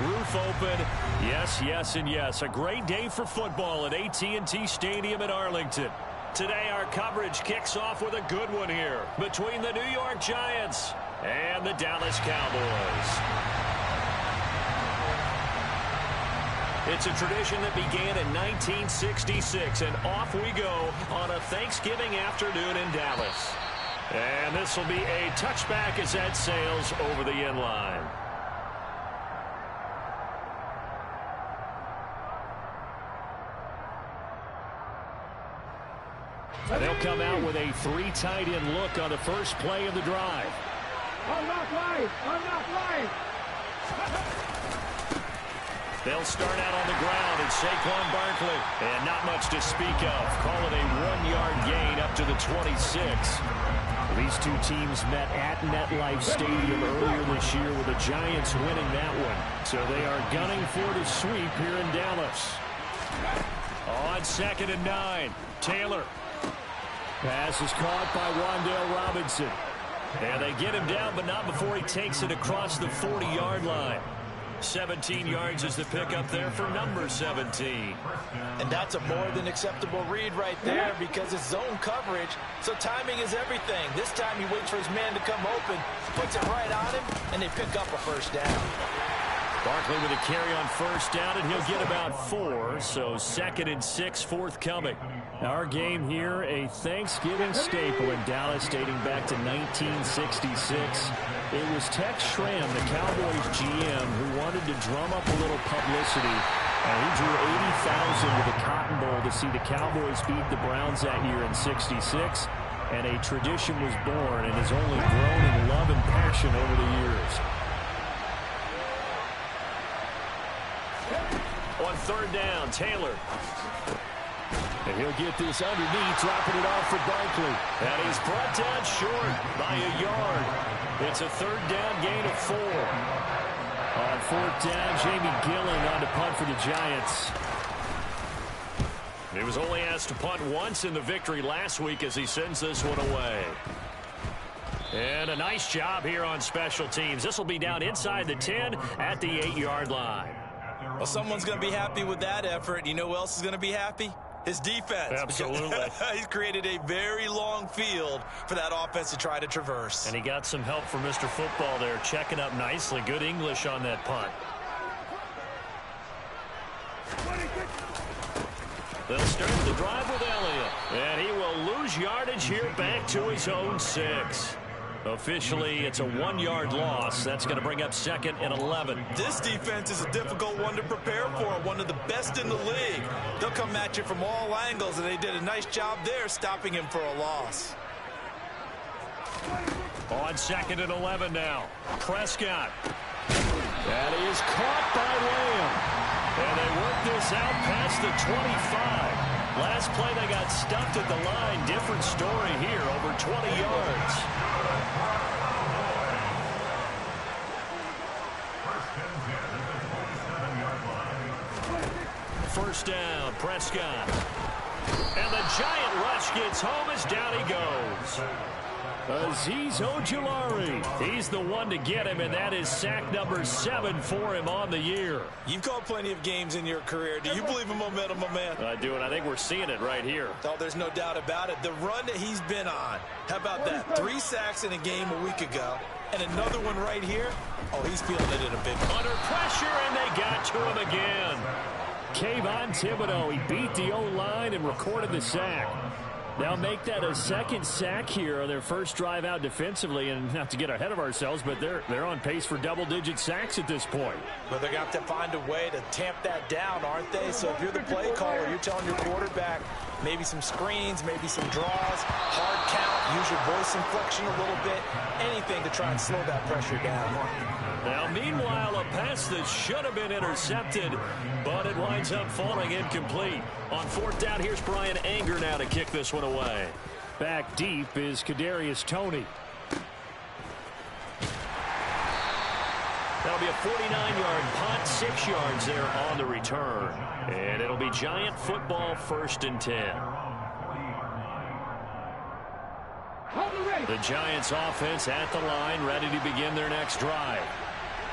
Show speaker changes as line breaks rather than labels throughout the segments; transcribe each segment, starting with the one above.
Roof open. Yes, yes, and yes. A great day for football at AT&T Stadium in Arlington. Today, our coverage kicks off with a good one here between the New York Giants and the Dallas Cowboys. It's a tradition that began in 1966, and off we go on a Thanksgiving afternoon in Dallas. And this will be a touchback as that sails over the end line. And they'll come out with a 3 tight end look on the first play of the drive.
I'm not lying. I'm not lying.
They'll start out on the ground, and Saquon Barkley. And not much to speak of. Call it a 1-yard gain up to the 26. These two teams met at MetLife Stadium earlier this year with the Giants winning that one. So they are gunning for the sweep here in Dallas. On 2nd and 9, Taylor. Pass is caught by Wan'Dale Robinson. And they get him down, but not before he takes it across the 40-yard line. 17 yards is the pickup there for number 17.
And that's a more than acceptable read right there because it's zone coverage, so timing is everything. This time he waits for his man to come open, puts it right on him, and they pick up a first down.
Barkley with a carry on first down, and he'll get about 4, so 2nd and 6 forthcoming. Our game here, a Thanksgiving staple in Dallas dating back to 1966. It was Tex Schramm, the Cowboys GM, who wanted to drum up a little publicity. And he drew 80,000 to the Cotton Bowl to see the Cowboys beat the Browns that year in '66. And a tradition was born and has only grown in love and passion over the years. On 3rd down, Taylor. And he'll get this underneath, dropping it off for Barkley. And he's brought down short by a yard. It's a 3rd down gain of 4. On 4th down, Jamie Gillen on to punt for the Giants. He was only asked to punt once in the victory last week as he sends this one away. And a nice job here on special teams. This will be down inside the 10 at the 8-yard line.
Well, someone's going to be happy with that effort. You know who else is going to be happy? His defense.
Absolutely.
He's created a very long field for that offense to try to traverse.
And he got some help from Mr. Football there, checking up nicely. Good English on that punt. They'll start the drive with Elliott. And he will lose yardage here back to his own 6. Officially, it's a 1-yard loss. That's going to bring up 2nd and 11.
This defense is a difficult one to prepare for, one of the best in the league. They'll come at you from all angles, and they did a nice job there stopping him for a loss.
On 2nd and 11 now, Prescott. That is caught by Lamb. And they work this out past the 25. Last play, they got stuffed at the line. Different story here, over 20 yards. First down, Prescott. And the giant rush gets home as down he goes. Azeez Ojulari. He's the one to get him, and that is sack number 7 for him on the year.
You've called plenty of games in your career. Do you believe in momentum, my man?
I do, and I think we're seeing it right here.
Oh, there's no doubt about it. The run that he's been on. How about that? 3 sacks in a game a week ago, and another one right here. Oh, he's feeling it in a big way.
Under pressure, and they got to him again. Kayvon Thibodeau, he beat the O-line and recorded the sack. They'll make that a 2nd sack here on their first drive out defensively, and not to get ahead of ourselves, but they're on pace for double-digit sacks at this point.
But they're going to have to find a way to tamp that down, aren't they? So if you're the play caller, you're telling your quarterback maybe some screens, maybe some draws, hard count, use your voice inflection a little bit, anything to try and slow that pressure down.
Now, meanwhile, a pass that should have been intercepted, but it winds up falling incomplete. On 4th down, here's Brian Anger now to kick this one away. Back deep is Kadarius Toney. That'll be a 49-yard punt, 6 yards there on the return. And it'll be Giant football, 1st and 10. The Giants offense at the line, ready to begin their next drive.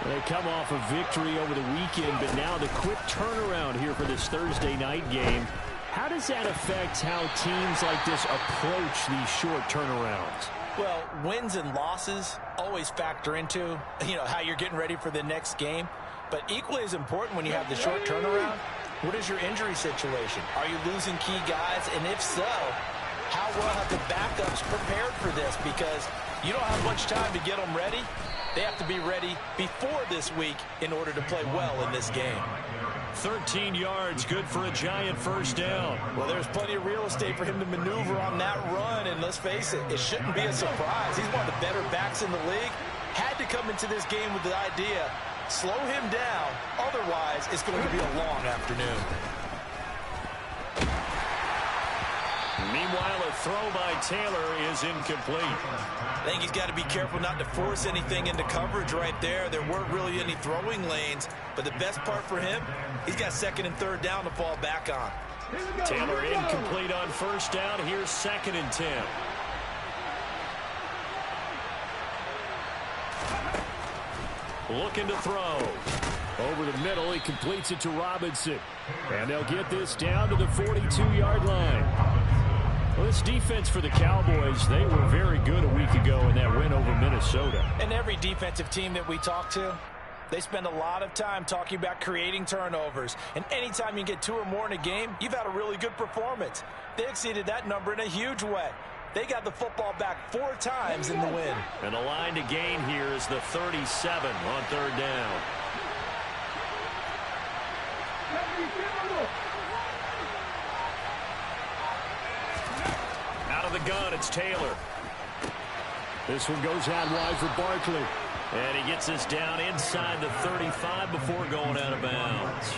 They come off a victory over the weekend, but now the quick turnaround here for this Thursday night game. How does that affect how teams like this approach these short turnarounds?
Well, wins and losses always factor into, how you're getting ready for the next game. But equally as important when you have the short turnaround, what is your injury situation? Are you losing key guys? And if so, how well have the backups prepared for this? Because you don't have much time to get them ready. They have to be ready before this week in order to play well in this game.
13 yards, good for a Giant first down.
Well, there's plenty of real estate for him to maneuver on that run, and let's face it, it shouldn't be a surprise. He's one of the better backs in the league. Had to come into this game with the idea, slow him down, otherwise it's going to be a long afternoon.
Meanwhile, a throw by Taylor is incomplete.
I think he's got to be careful not to force anything into coverage right there. There weren't really any throwing lanes, but the best part for him, he's got second and third down to fall back on.
Taylor incomplete on first down. Here's 2nd and 10. Looking to throw. Over the middle, he completes it to Robinson. And they'll get this down to the 42-yard line. Well, this defense for the Cowboys, they were very good a week ago in that win over Minnesota.
And every defensive team that we talk to, they spend a lot of time talking about creating turnovers. And anytime you get 2 or more in a game, you've had a really good performance. They exceeded that number in a huge way. They got the football back 4 times in the win.
And the line to gain here is the 37 on third down. Out of the gun, it's Taylor. This one goes out wide for Barkley. And he gets us down inside the 35 before going out of bounds.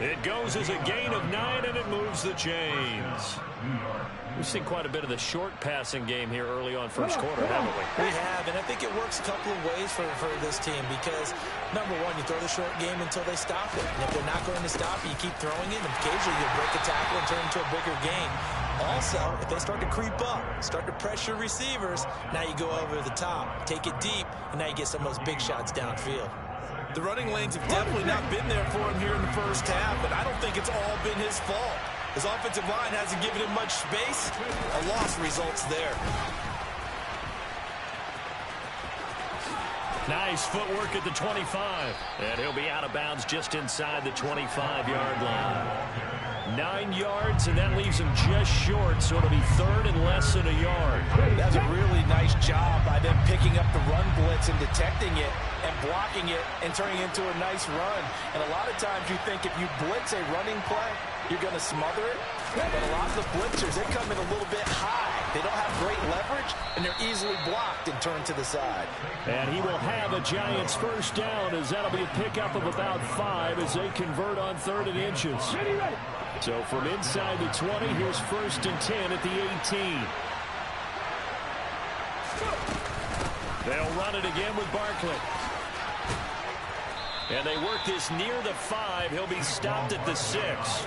It goes as a gain of 9, and it moves the chains. We've seen quite a bit of the short passing game here early on first quarter, haven't we?
We have, and I think it works a couple of ways for this team because, number one, you throw the short game until they stop it. And if they're not going to stop it, you keep throwing it, and occasionally you'll break a tackle and turn into a bigger game. Also, if they start to creep up, start to pressure receivers, now you go over the top, take it deep, and now you get some of those big shots downfield. The running lanes have definitely not been there for him here in the first half, but I don't think it's all been his fault. His offensive line hasn't given him much space. A loss results there.
Nice footwork at the 25. And he'll be out of bounds just inside the 25-yard line. 9 yards, and that leaves him just short, so it'll be third and less than a yard.
That's a really nice job by them picking up the run blitz and detecting it and blocking it and turning it into a nice run. And a lot of times you think if you blitz a running play, you're going to smother it. But a lot of the blitzers, they come in a little bit high. They don't have great leverage, and they're easily blocked and turned to the side.
And he will have a Giants first down, as that'll be a pickup of about 5 as they convert on 3rd and inches. So from inside the 20, here's 1st and 10 at the 18. They'll run it again with Barkley. And they work this near the 5. He'll be stopped at the 6.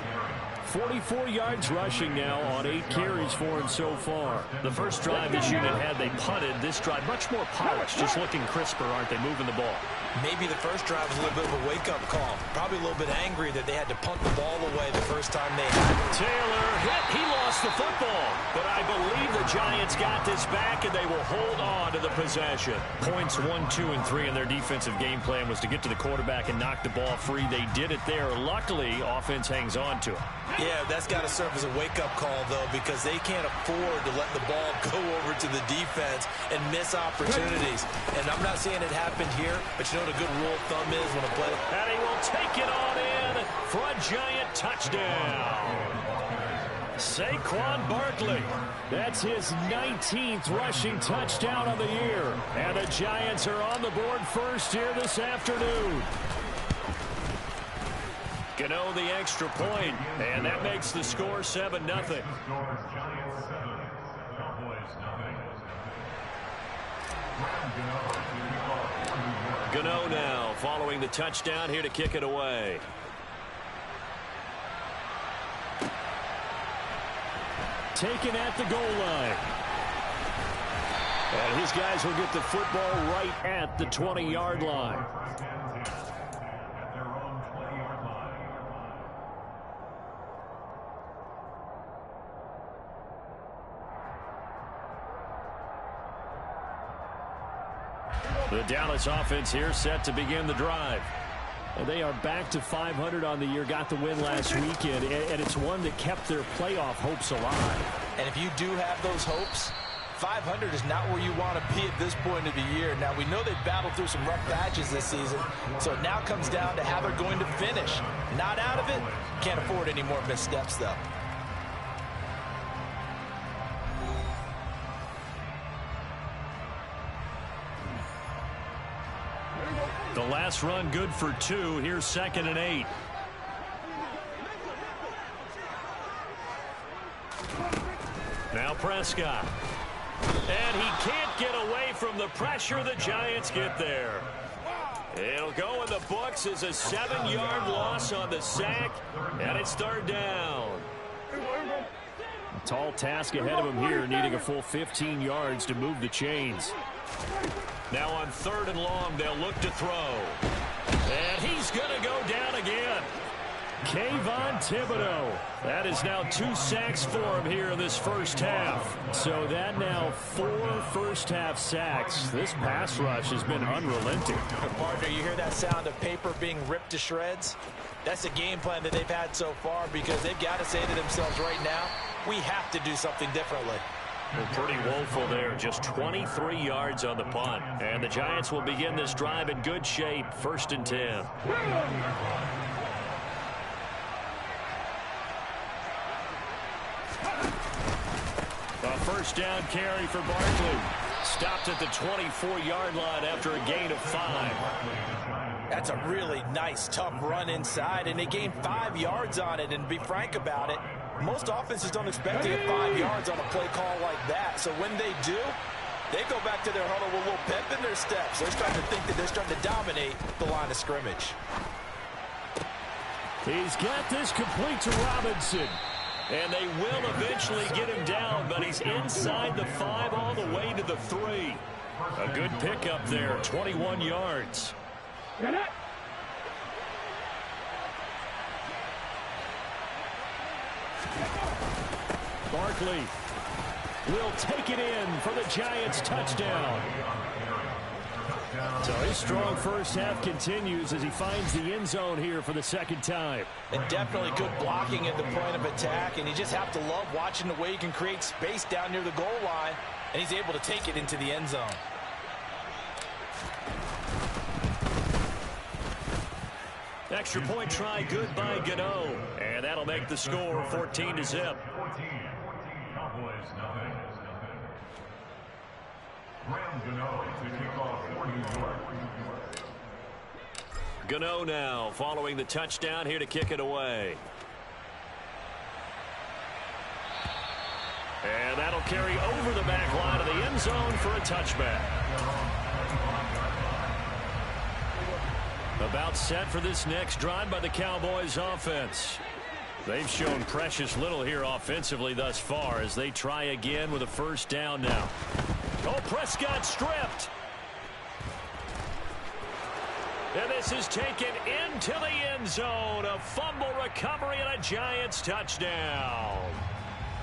44 yards rushing now on 8 carries for him so far. The first drive this unit had, they punted. This drive much more polished, just looking crisper, aren't they, moving the ball?
Maybe the first drive was a little bit of a wake-up call. Probably a little bit angry that they had to punt the ball away the first time they had it.
Taylor hit. He lost the football. But I believe the Giants got this back, and they will hold on to the possession. Points 1, 2, and 3 in their defensive game plan was to get to the quarterback and knock the ball free. They did it there. Luckily, offense hangs on to it.
Yeah, that's got to serve as a wake-up call, though, because they can't afford to let the ball go over to the defense and miss opportunities. And I'm not saying it happened here, but you know what a good rule of thumb is when a play.
And he will take it on in for a Giant touchdown. Saquon Barkley. That's his 19th rushing touchdown of the year. And the Giants are on the board first here this afternoon. Gano the extra point, and that makes the score 7-0. Gano now following the touchdown here to kick it away. Taken at the goal line. And his guys will get the football right at the 20-yard line. The Dallas offense here set to begin the drive. And they are back to 500 on the year, got the win last weekend, and it's one that kept their playoff hopes alive.
And if you do have those hopes, 500 is not where you want to be at this point of the year. Now, we know they've battled through some rough patches this season, so it now comes down to how they're going to finish. Not out of it. Can't afford any more missteps, though.
The last run good for 2. Here's 2nd and 8. Now Prescott. And he can't get away from the pressure. The Giants get there. It'll go in the books as a 7-yard loss on the sack, and it's 3rd down. A tall task ahead of him here, needing a full 15 yards to move the chains. Now on 3rd and long, they'll look to throw. And he's going to go down again. Kayvon Thibodeau. That is now 2 sacks for him here in this first half. So that now 4 first-half sacks. This pass rush has been unrelenting.
Partner, you hear that sound of paper being ripped to shreds? That's the game plan that they've had so far, because they've got to say to themselves right now, we have to do something differently.
Well, pretty woeful there. Just 23 yards on the punt. And the Giants will begin this drive in good shape. 1st and 10. A first down carry for Barkley. Stopped at the 24-yard line after a gain of 5.
That's a really nice, tough run inside, and they gained 5 yards on it. And to be frank about it, most offenses don't expect to get 5 yards on a play call like that. So when they do, they go back to their huddle with a little pep in their steps. They're starting to think that they're starting to dominate the line of scrimmage.
He's got this complete to Robinson. And they will eventually get him down, but he's inside the 5 all the way to the 3. A good pickup there, 21 yards. Barkley will take it in for the Giants touchdown. So his strong first half continues as he finds the end zone here for the 2nd time.
And definitely good blocking at the point of attack, and you just have to love watching the way he can create space down near the goal line, and he's able to take it into the end zone.
Extra point try good by Gano, and that'll make the score 14-0. Gano now following the touchdown here to kick it away. And that'll carry over the back line of the end zone for a touchback. About set for this next drive by the Cowboys offense. They've shown precious little here offensively thus far as they try again with a first down now. Oh, Prescott stripped. And this is taken into the end zone. A fumble recovery and a Giants touchdown.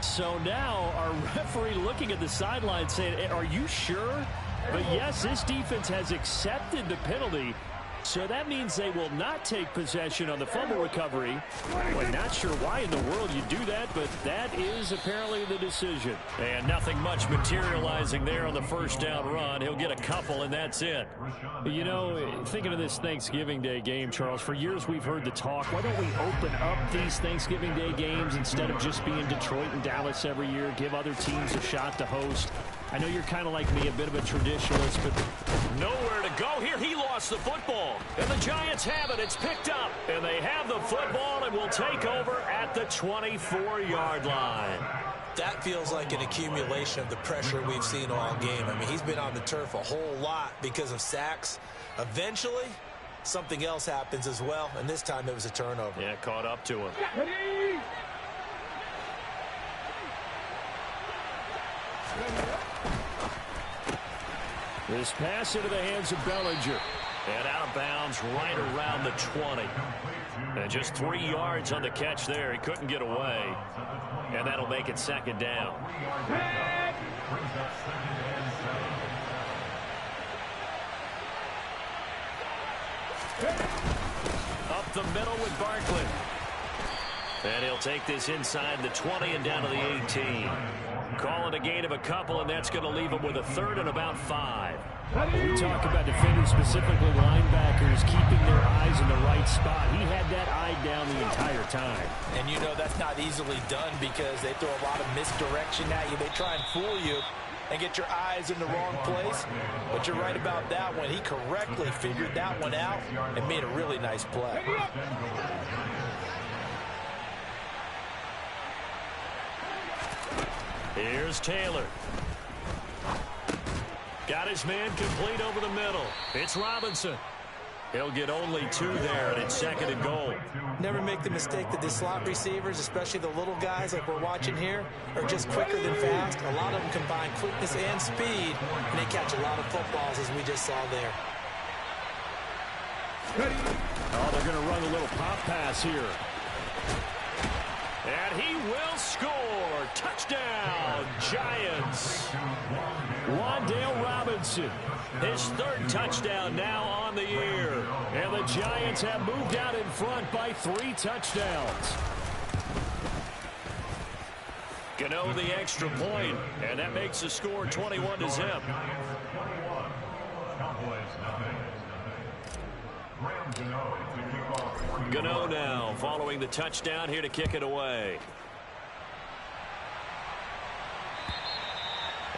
So now our referee looking at the sideline saying, are you sure? But yes, this defense has accepted the penalty. So that means they will not take possession on the fumble recovery. Well, not sure why in the world you do that, but that is apparently the decision. And nothing much materializing there on the first down run. He'll get a couple, and that's it. You know, thinking of this Thanksgiving Day game, Charles, for years we've heard the talk, why don't we open up these Thanksgiving Day games instead of just being Detroit and Dallas every year, give other teams a shot to host? I know you're kind of like me, a bit of a traditionalist, but nowhere to go here. He lost the football, and the Giants have it. It's picked up, and they have the football and will take over at the 24-yard line.
That feels like an accumulation of the pressure we've seen all game. I mean, he's been on the turf a whole lot because of sacks. Eventually, something else happens as well, and this time it was a turnover.
Yeah, caught up to him. This pass into the hands of Bellinger. And out of bounds right around the 20. And just 3 yards on the catch there. He couldn't get away. And that'll make it 2nd down. Up the middle with Barkley. And he'll take this inside the 20 and down to the 18. Call it a gain of a couple, and that's going to leave him with a third and about 5.
When we talk about defenders, specifically linebackers, keeping their eyes in the right spot. He had that eye down the entire time.
And you know that's not easily done because they throw a lot of misdirection at you. They try and fool you and get your eyes in the wrong place. But you're right about that one. He correctly figured that one out and made a really nice play.
Here's Taylor. Got his man complete over the middle. It's Robinson. He'll get only 2 there, and it's 2nd and goal.
Never make the mistake that the slot receivers, especially the little guys like we're watching here, are just quicker than fast. A lot of them combine quickness and speed, and they catch a lot of footballs, as we just saw there.
Oh, they're going to run a little pop pass here.
And he will score. Touchdown, Giants. Wan'Dale Robinson, his 3rd touchdown now on the year. And the Giants have moved out in front by 3 touchdowns. Gano the extra point, and that makes the score 21-0. Gano now following the touchdown here to kick it away.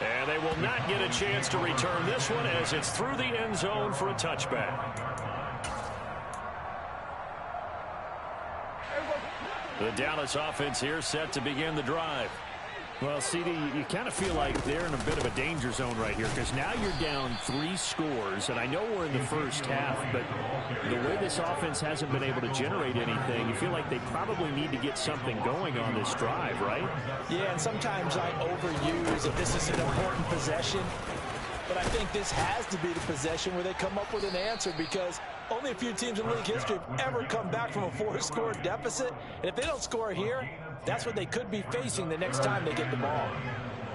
And they will not get a chance to return this one as it's through the end zone for a touchback. The Dallas offense here set to begin the drive.
Well, CD, you kind of feel like they're in a bit of a danger zone right here because now you're down 3 scores, and I know we're in the first half, but the way this offense hasn't been able to generate anything, you feel like they probably need to get something going on this drive, right?
Yeah, and sometimes I overuse if this is an important possession, but I think this has to be the possession where they come up with an answer because only a few teams in league history have ever come back from a 4-score deficit, and if they don't score here, that's what they could be facing the next time they get the ball.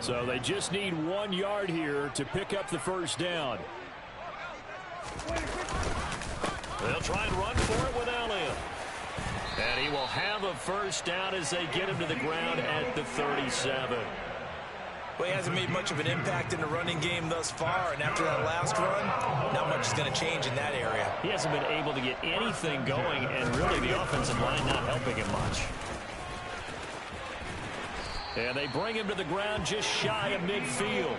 So they just need 1 yard here to pick up the first down.
They'll try and run for it with Elliott. And he will have a first down as they get him to the ground at the 37.
Well, he hasn't made much of an impact in the running game thus far, and after that last run, not much is going to change in that area.
He hasn't been able to get anything going, and really the offensive line not helping him much. And they bring him to the ground just shy of midfield.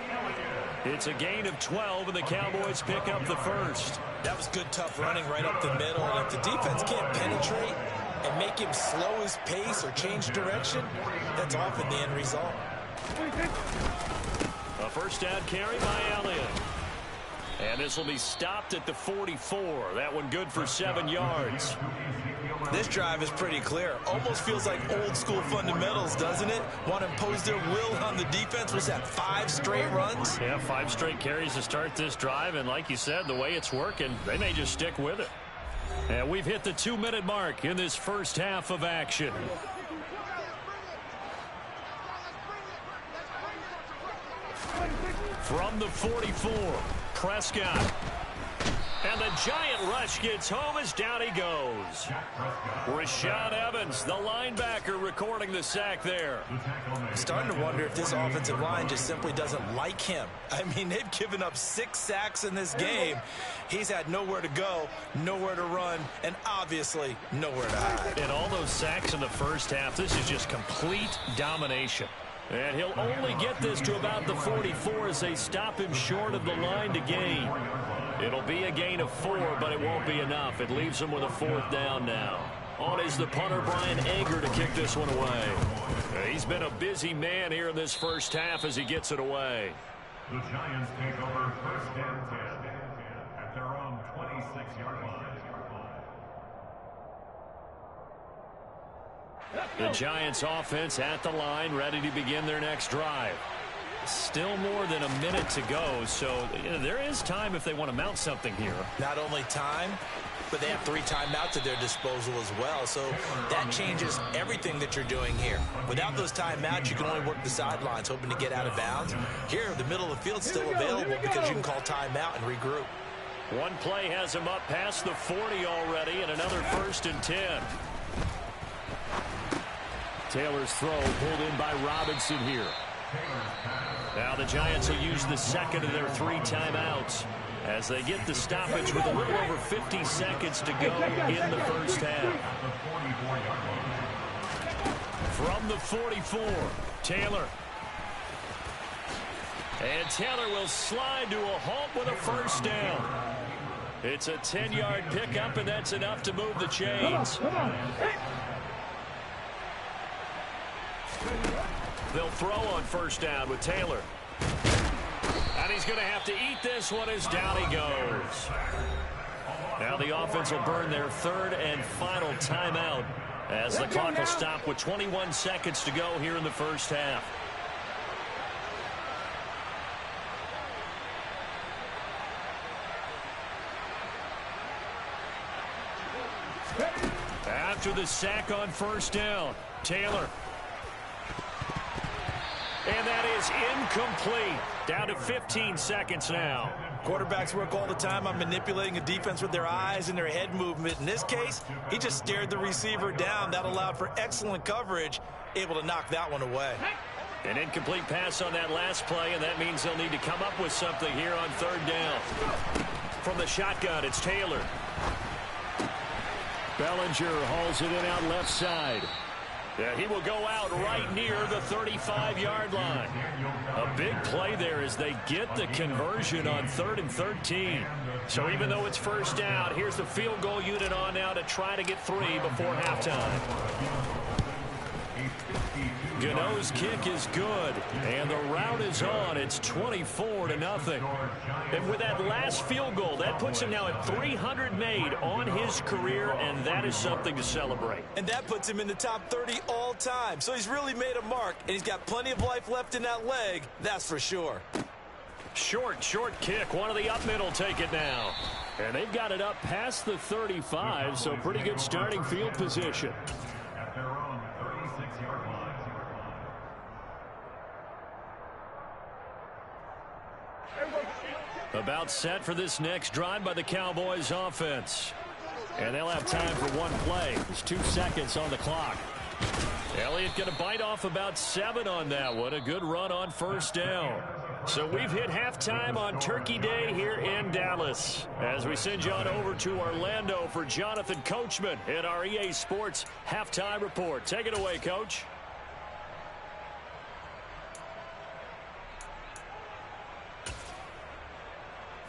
It's a gain of 12, and the Cowboys pick up the first.
That was good, tough running right up the middle. And if the defense can't penetrate and make him slow his pace or change direction, that's often the end result.
A first down carry by Elliott. And this will be stopped at the 44. That one good for 7 yards.
This drive is pretty clear. Almost feels like old school fundamentals, doesn't it? Want to impose their will on the defense. Was that 5 straight runs?
Yeah, 5 straight carries to start this drive. And like you said, the way it's working, they may just stick with it. And we've hit the 2-minute mark in this first half of action. From the 44, Prescott. And the giant rush gets home as down he goes. Rashad Evans, the linebacker, recording the sack there.
I'm starting to wonder if this offensive line just simply doesn't like him. I mean, they've given up 6 sacks in this game. He's had nowhere to go, nowhere to run, and obviously nowhere to hide.
And all those sacks in the first half, this is just complete domination. And he'll only get this to about the 44 as they stop him short of the line to gain. It'll be a gain of 4, but it won't be enough. It leaves him with a 4th down now. On is the punter, Brian Anger, to kick this one away. He's been a busy man here in this first half as he gets it away.
The Giants take over first and 10 at their own 26-yard line.
The Giants offense at the line, ready to begin their next drive. Still more than a minute to go, so there is time if they want to mount something here.
Not only time, but they have 3 timeouts at their disposal as well, so that changes everything that you're doing here. Without those timeouts, you can only work the sidelines, hoping to get out of bounds. Here, the middle of the field's still available because you can call timeout and regroup.
One play has him up past the 40 already, and another 1st and 10. Taylor's throw pulled in by Robinson here. Now the Giants will use the second of their 3 timeouts as they get the stoppage with a little over 50 seconds to go in the first half. From the 44, Taylor. And Taylor will slide to a halt with a 1st down. It's a 10-yard pickup, and that's enough to move the chains. They'll throw on 1st down with Taylor. And he's going to have to eat this one as down he goes. Now the offense will burn their 3rd and final timeout as the clock will stop with 21 seconds to go here in the first half. After the sack on 1st down, Taylor. And that is incomplete. Down to 15 seconds now.
Quarterbacks work all the time on manipulating a defense with their eyes and their head movement. In this case, he just stared the receiver down. That allowed for excellent coverage, able to knock that one away.
An incomplete pass on that last play, and that means they'll need to come up with something here on 3rd down. From the shotgun, it's Taylor. Bellinger hauls it in out left side. Yeah, he will go out right near the 35-yard line. A big play there as they get the conversion on 3rd and 13. So even though it's 1st down, here's the field goal unit on now to try to get 3 before halftime. Gano's kick is good, and the route is on. It's 24-0. And with that last field goal, that puts him now at 300 made on his career, and that is something to celebrate.
And that puts him in the top 30 all time. So he's really made a mark, and he's got plenty of life left in that leg, that's for sure.
Short kick. One of the up middle take it now. And they've got it up past the 35, so pretty good starting field position.
At their own 36-yard line.
About set for this next drive by the Cowboys offense. And they'll have time for one play. There's 2 seconds on the clock. Elliott going to bite off about 7 on that one. A good run on 1st down. So we've hit halftime on Turkey Day here in Dallas. As we send you on over to Orlando for Jonathan Coachman in our EA Sports Halftime Report. Take it away, Coach.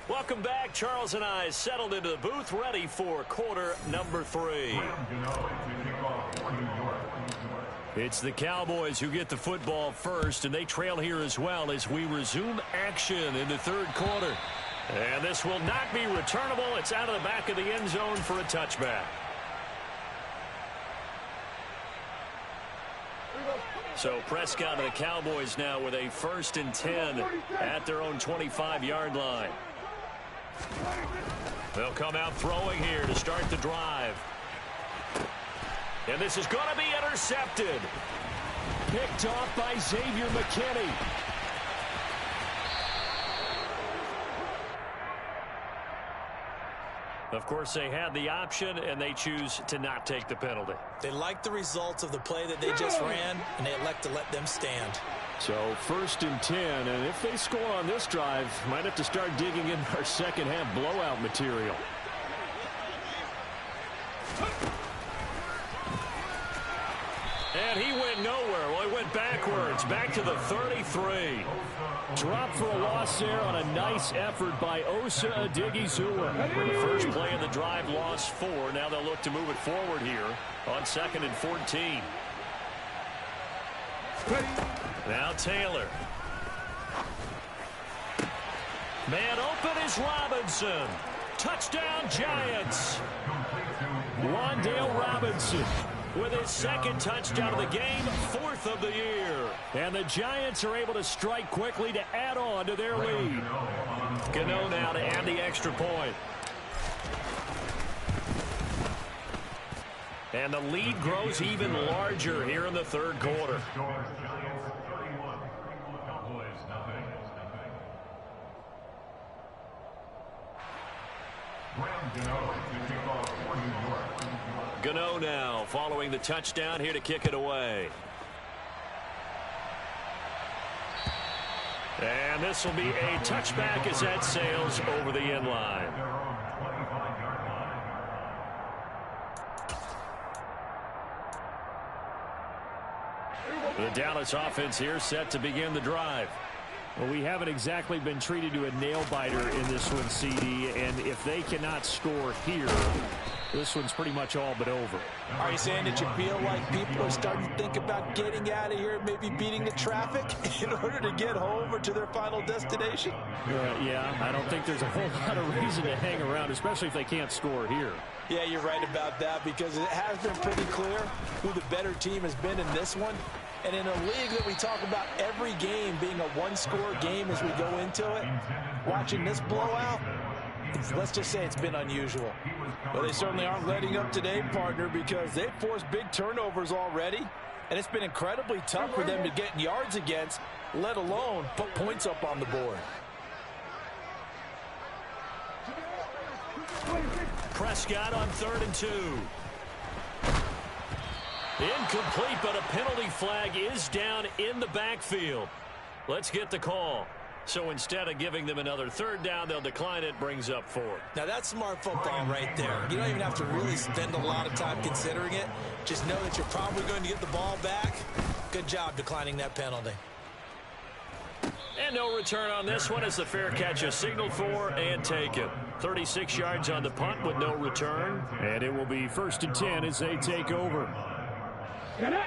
Welcome back. Charles and I settled into the booth, ready for quarter number 3. It's the Cowboys who get the football first, and they trail here as well as we resume action in the 3rd quarter. And this will not be returnable. It's out of the back of the end zone for a touchback. So Prescott and the Cowboys now with a 1st and 10 at their own 25-yard line. They'll come out throwing here to start the drive. And this is going to be intercepted. Picked off by Xavier McKinney. Of course, they had the option, and they choose to not take the penalty.
They like the results of the play that they just ran, and they elect to let them stand.
So 1st and 10, and if they score on this drive, might have to start digging in our second half blowout material. And he went nowhere. Well, he went backwards, back to the 33. Dropped for a loss there on a nice effort by Osa Odigizua. The first play of the drive, lost 4. Now they'll look to move it forward here on 2nd and 14. Now Taylor. Man open is Robinson. Touchdown Giants. Wandale Robinson with his 2nd touchdown of the game, 4th of the year. And the Giants are able to strike quickly to add on to their lead. Gano now to add the extra point. And the lead grows even larger here in the 3rd quarter.
Gano now following the touchdown here to kick it away. And this will be a touchback as that sails over the end line. The Dallas offense here set to begin the drive.
Well, we haven't exactly been treated to a nail-biter in this one, CD, and if they cannot score here, this one's pretty much all but over.
Are you saying that you feel like people are starting to think about getting out of here, maybe beating the traffic in order to get home or to their final destination?
Yeah, I don't think there's a whole lot of reason to hang around, especially if they can't score here.
Yeah, you're right about that, because it has been pretty clear who the better team has been in this one. And in a league that we talk about every game being a one-score game as we go into it, watching this blowout, let's just say it's been unusual. Well, they certainly aren't letting up today, partner, because they've forced big turnovers already, and it's been incredibly tough for them to get yards against, let alone put points up on the board.
Prescott on 3rd and 2. Incomplete, but a penalty flag is down in the backfield. Let's get the call. So instead of giving them another 3rd down, they'll decline it, brings up 4.
Now that's smart football right there. You don't even have to really spend a lot of time considering it. Just know that you're probably going to get the ball back. Good job declining that penalty.
And no return on this one as the fair catch is signaled for and taken. 36 yards on the punt with no return.
And it will be 1st and 10 as they take over.
Get it!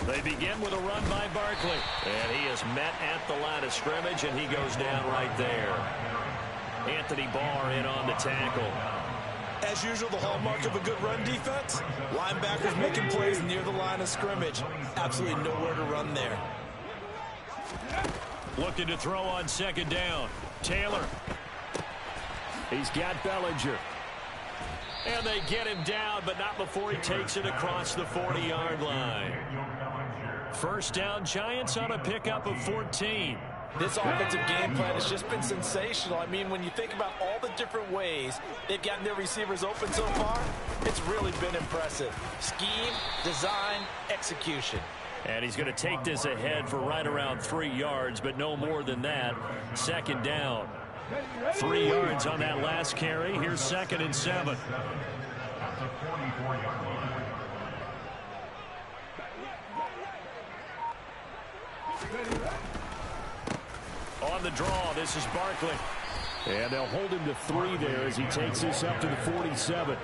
They begin with a run by Barkley. And he is met at the line of scrimmage, and he goes down right there. Anthony Barr in on the tackle.
As usual, the hallmark of a good run defense, linebackers making plays near the line of scrimmage. Absolutely nowhere to run there.
Looking to throw on 2nd down. Taylor.
He's got Bellinger.
And they get him down, but not before he takes it across the 40-yard line. 1st down, Giants on a pickup of 14.
This offensive game plan has just been sensational. I mean, when you think about all the different ways they've gotten their receivers open so far, it's really been impressive. Scheme, design, execution.
And he's going to take this ahead for right around 3 yards, but no more than that. 2nd down. 3 yards on that last carry. Here's 2nd and 7. On the draw, this is Barkley.
And they'll hold him to 3 there as he takes this up to the 47.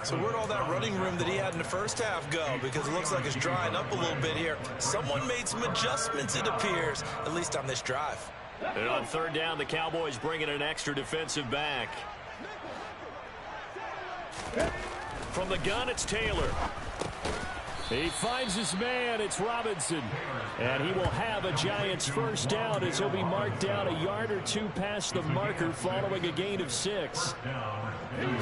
So where'd all that running room that he had in the first half go? Because it looks like it's drying up a little bit here. Someone made some adjustments, it appears, at least on this drive.
And on 3rd down, the Cowboys bring in an extra defensive back. From the gun, it's Taylor.
He finds his man. It's Robinson. And he will have a Giants 1st down as he'll be marked down a yard or 2 past the marker following a gain of 6.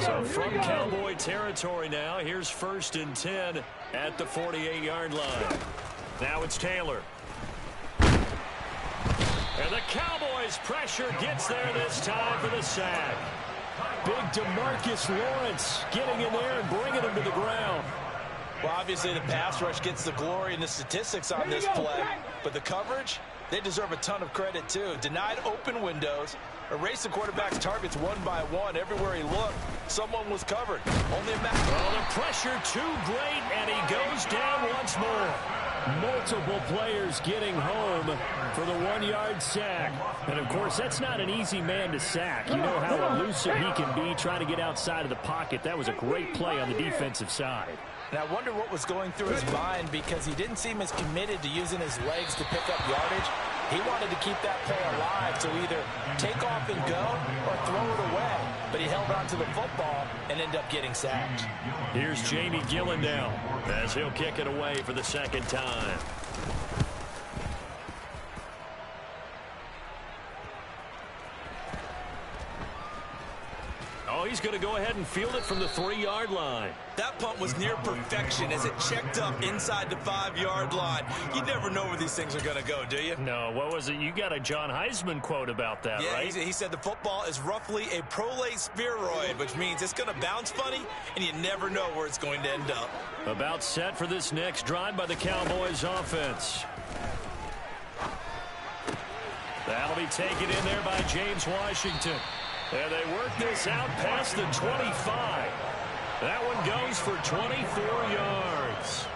So from Cowboy territory now, here's 1st and 10 at the 48-yard line. Now it's Taylor. And the Cowboys' pressure gets there this time for the sack.
Big DeMarcus Lawrence getting in there and bringing him to the ground.
Well, obviously the pass rush gets the glory and the statistics on this play, but the coverage, they deserve a ton of credit too. Denied open windows, erased the quarterback's targets one by one. Everywhere he looked, someone was covered. Only a matter.
Well, the pressure too great, and he goes down once more.
Multiple players getting home for the 1-yard sack. And, of course, that's not an easy man to sack. You know how elusive he can be trying to get outside of the pocket. That was a great play on the defensive side.
And I wonder what was going through his mind, because he didn't seem as committed to using his legs to pick up yardage. He wanted to keep that play alive, so either take off and go or throw it away. But he held on to the football and ended up getting sacked.
Here's Jamie Gillen now as he'll kick it away for the 2nd time.
Oh, he's going to go ahead and field it from the 3-yard line.
That punt was near perfection as it checked up inside the 5-yard line. You never know where these things are going to go, do you?
No, what was it? You got a John Heisman quote about that, right?
He said the football is roughly a prolate spheroid, which means it's going to bounce funny, and you never know where it's going to end up.
About set for this next drive by the Cowboys offense. That'll be taken in there by James Washington. And they work this out past the 25. That one goes for 24 yards.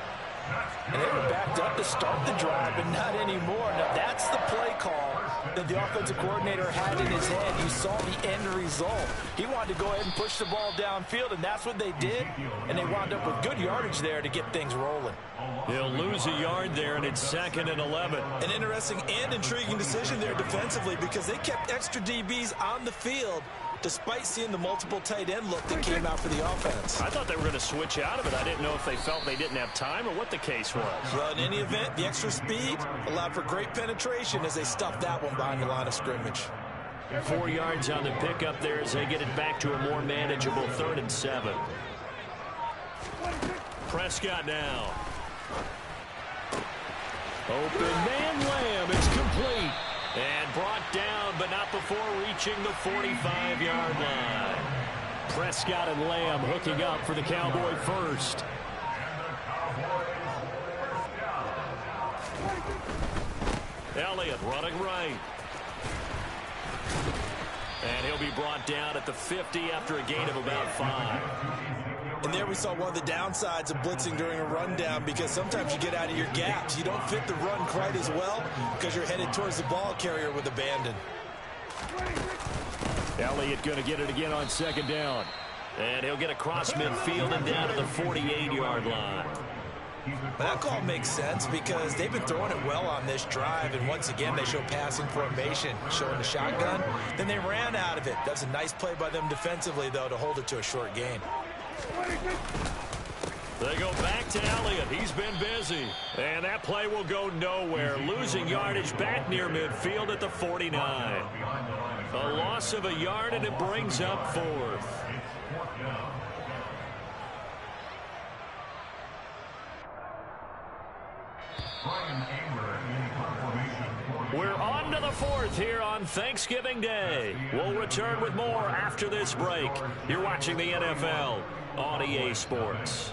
And they were backed up to start the drive, but not anymore. Now, that's the play call that the offensive coordinator had in his head. You saw the end result. He wanted to go ahead and push the ball downfield, and that's what they did. And they wound up with good yardage there to get things rolling.
They'll lose a yard there, and it's 2nd and 11.
An interesting and intriguing decision there defensively because they kept extra DBs on the field despite seeing the multiple tight end look that came out for the offense.
I thought they were going to switch out of it. I didn't know if they felt they didn't have time or what the case was.
Well, in any event, the extra speed allowed for great penetration as they stuffed that one behind the line of scrimmage.
4 yards on the pickup there as they get it back to a more manageable 3rd and 7. Prescott now. Open man Lamb. It's complete. And brought down, but not before reaching the 45-yard line. Prescott and Lamb hooking up for the Cowboy first. Elliott running right. And he'll be brought down at the 50 after a gain of about 5.
And there we saw one of the downsides of blitzing during a rundown because sometimes you get out of your gaps. You don't fit the run quite as well because you're headed towards the ball carrier with abandon.
Elliott going to get it again on 2nd down. And he'll get across midfield and down to the 48-yard line.
That call makes sense because they've been throwing it well on this drive, and once again they show passing formation, showing the shotgun. Then they ran out of it. That's a nice play by them defensively, though, to hold it to a short gain.
They go back to Elliott. He's been busy. And that play will go nowhere. Losing yardage back near midfield at the 49. A loss of a yard, and it brings up 4th. We're on to the 4th here on Thanksgiving Day. We'll return with more after this break. You're watching the NFL on EA Sports.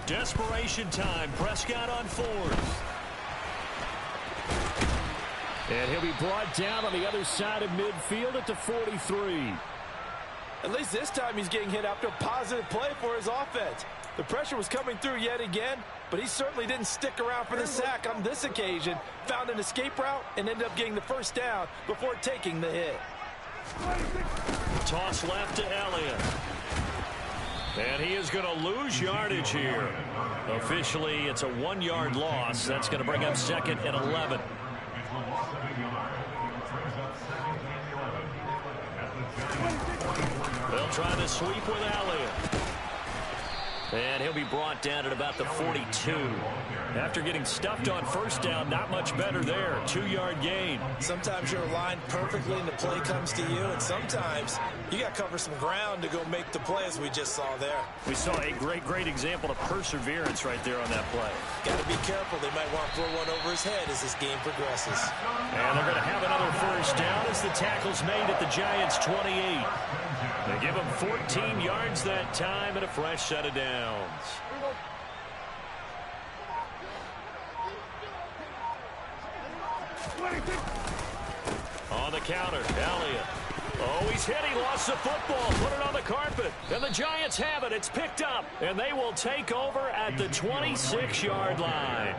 Desperation time. Prescott on 4th. And he'll be brought down on the other side of midfield at the 43.
At least this time he's getting hit after a positive play for his offense. The pressure was coming through yet again, but he certainly didn't stick around for the sack on this occasion. Found an escape route and ended up getting the first down before taking the hit.
Toss left to Elliott. And he is going to lose yardage here. Officially, it's a 1-yard loss. That's going to bring up 2nd and 11. They'll try the sweep with Elliott. And he'll be brought down at about the 42. After getting stuffed on 1st down, not much better there. 2-yard gain.
Sometimes you're aligned perfectly and the play comes to you, and sometimes you got to cover some ground to go make the play, as we just saw there.
We saw a great example of perseverance right there on that play.
Got to be careful. They might want to throw one over his head as this game progresses.
And they're going to have another 1st down as the tackle's made at the Giants' 28. They give him 14 yards that time and a fresh set of downs. On the counter, Elliott. Oh, he's hit. He lost the football. Put it on the carpet. And the Giants have it. It's picked up. And they will take over at the 26-yard line.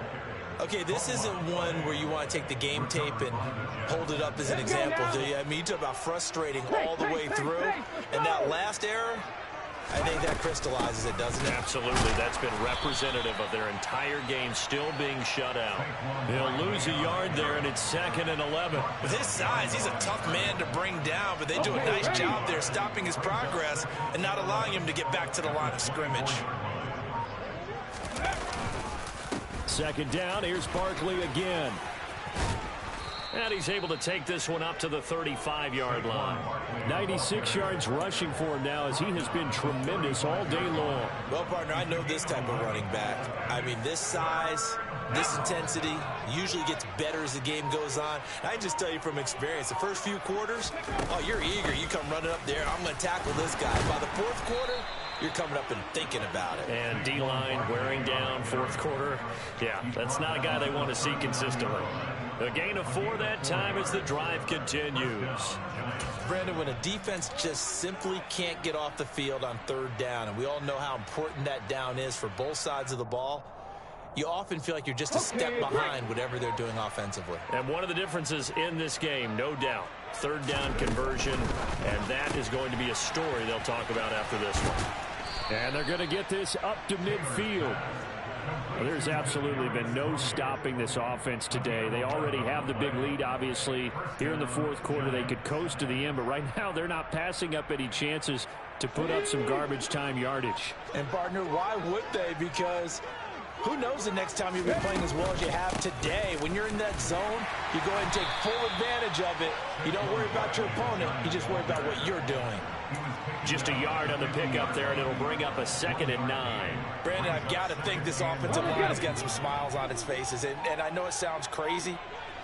Okay, this isn't one where you want to take the game tape and hold it up as an example, do you? I mean, you talk about frustrating all the way through. And that last error, I think that crystallizes it, doesn't it?
Absolutely. That's been representative of their entire game still being shut out. They'll lose a yard there, and it's 2nd and 11.
With his size, he's a tough man to bring down, but they do a nice job there stopping his progress and not allowing him to get back to the line of scrimmage.
2nd down. Here's Barkley again. And he's able to take this one up to the 35-yard line. 96 yards rushing for him now as he has been tremendous all day long.
Well, partner, I know this type of running back. I mean, this size, this intensity usually gets better as the game goes on. And I can just tell you from experience, the first few quarters, oh, you're eager. You come running up there, I'm going to tackle this guy. By the 4th quarter, you're coming up and thinking about it.
And D-line wearing down 4th quarter. Yeah, that's not a guy they want to see consistently. A gain of 4 that time as the drive continues.
Brandon, when a defense just simply can't get off the field on 3rd down, and we all know how important that down is for both sides of the ball, you often feel like you're just a step behind whatever they're doing offensively.
And one of the differences in this game, no doubt, 3rd down conversion, and that is going to be a story they'll talk about after this one. And they're going to get this up to midfield. Well, there's absolutely been no stopping this offense today. They already have the big lead, obviously. Here in the 4th quarter, they could coast to the end, but right now they're not passing up any chances to put up some garbage time yardage.
And, partner, why would they? Because who knows the next time you'll be playing as well as you have today. When you're in that zone, you go ahead and take full advantage of it. You don't worry about your opponent. You just worry about what you're doing.
Just a yard on the pickup there, and it'll bring up a 2nd and 9.
Brandon, I've got to think this offensive line has got some smiles on its faces. And I know it sounds crazy,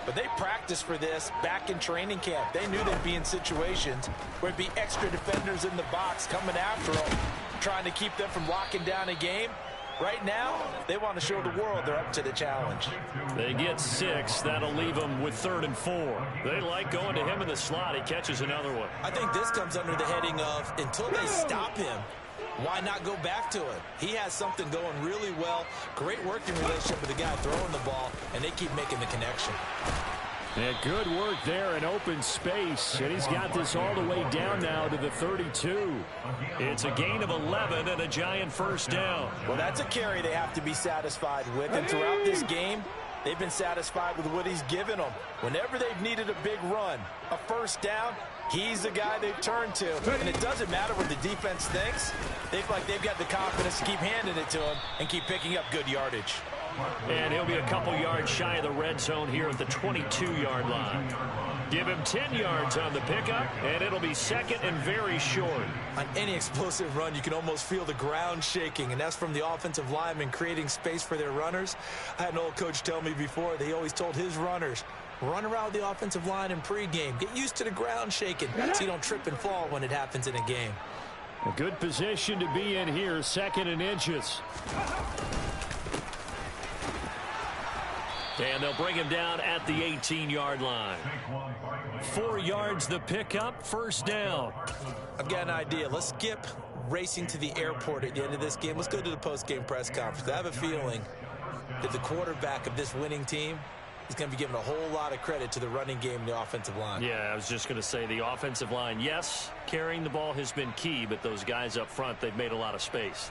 but they practiced for this back in training camp. They knew they'd be in situations where it'd be extra defenders in the box coming after them, trying to keep them from locking down a game. Right now, they want to show the world they're up to the challenge.
They get 6. That'll leave them with 3rd and 4. They like going to him in the slot. He catches another one.
I think this comes under the heading of until they stop him, why not go back to it? He has something going really well. Great working relationship with the guy throwing the ball, and they keep making the connection.
Yeah, good work there in open space. And he's got this all the way down now to the 32. It's a gain of 11 and a giant 1st down.
Well, that's a carry they have to be satisfied with. And throughout this game, they've been satisfied with what he's given them. Whenever they've needed a big run, a 1st down, he's the guy they've turned to. And it doesn't matter what the defense thinks. They feel like they've got the confidence to keep handing it to him and keep picking up good yardage.
And he'll be a couple yards shy of the red zone here at the 22-yard line. Give him 10 yards on the pickup, and it'll be 2nd and very short.
On any explosive run, you can almost feel the ground shaking, and that's from the offensive linemen creating space for their runners. I had an old coach tell me before, they always told his runners, run around the offensive line in pregame. Get used to the ground shaking so you don't trip and fall when it happens in a game.
A good position to be in here, 2nd and inches. And they'll bring him down at the 18-yard line. 4 yards the pickup, 1st down.
I've got an idea. Let's skip racing to the airport at the end of this game. Let's go to the post-game press conference. I have a feeling that the quarterback of this winning team is going to be giving a whole lot of credit to the running game and the offensive line.
Yeah, I was just going to say the offensive line, yes, carrying the ball has been key, but those guys up front, they've made a lot of space.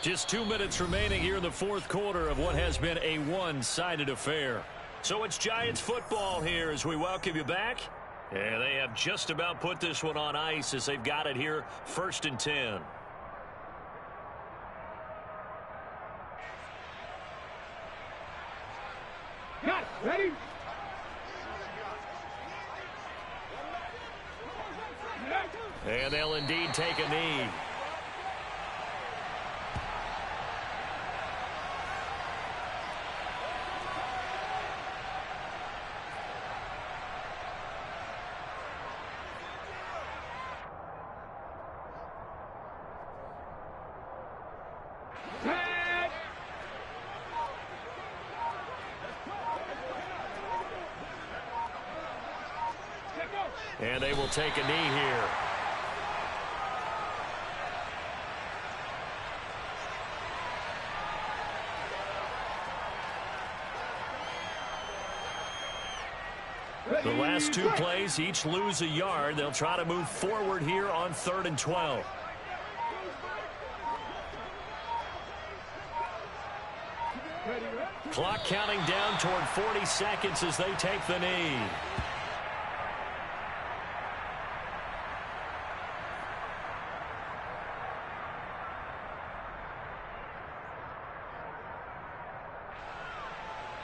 Just 2 minutes remaining here in the 4th quarter of what has been a one-sided affair. So it's Giants football here as we welcome you back. And they have just about put this one on ice as they've got it here, 1st and 10.
Cut. Ready?
And they'll indeed take a knee. And they will take a knee here.
The last two plays each lose a yard. They'll try to move forward here on 3rd and 12. Clock counting down toward 40 seconds as they take the knee.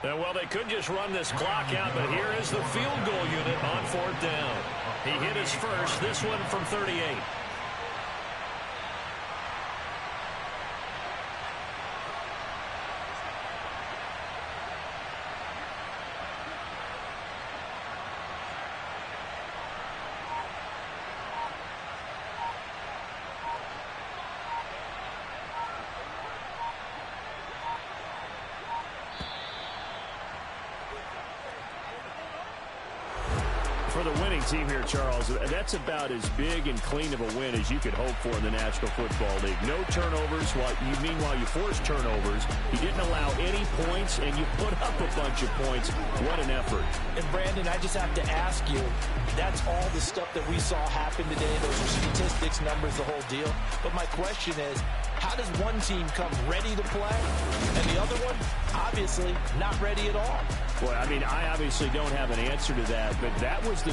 Well, they could just run this clock out, but here is the field goal unit on 4th down. He hit his first, this one from 38. For the winning team here, Charles, that's about as big and clean of a win as you could hope for in the National Football League. No turnovers. Meanwhile, you forced turnovers. You didn't allow any points, and you put up a bunch of points. What an effort.
And, Brandon, I just have to ask you, that's all the stuff that we saw happen today. Those are statistics, numbers, the whole deal. But my question is, how does one team come ready to play, and the other one, obviously, not ready at all?
Boy, I mean, I obviously don't have an answer to that, but that was the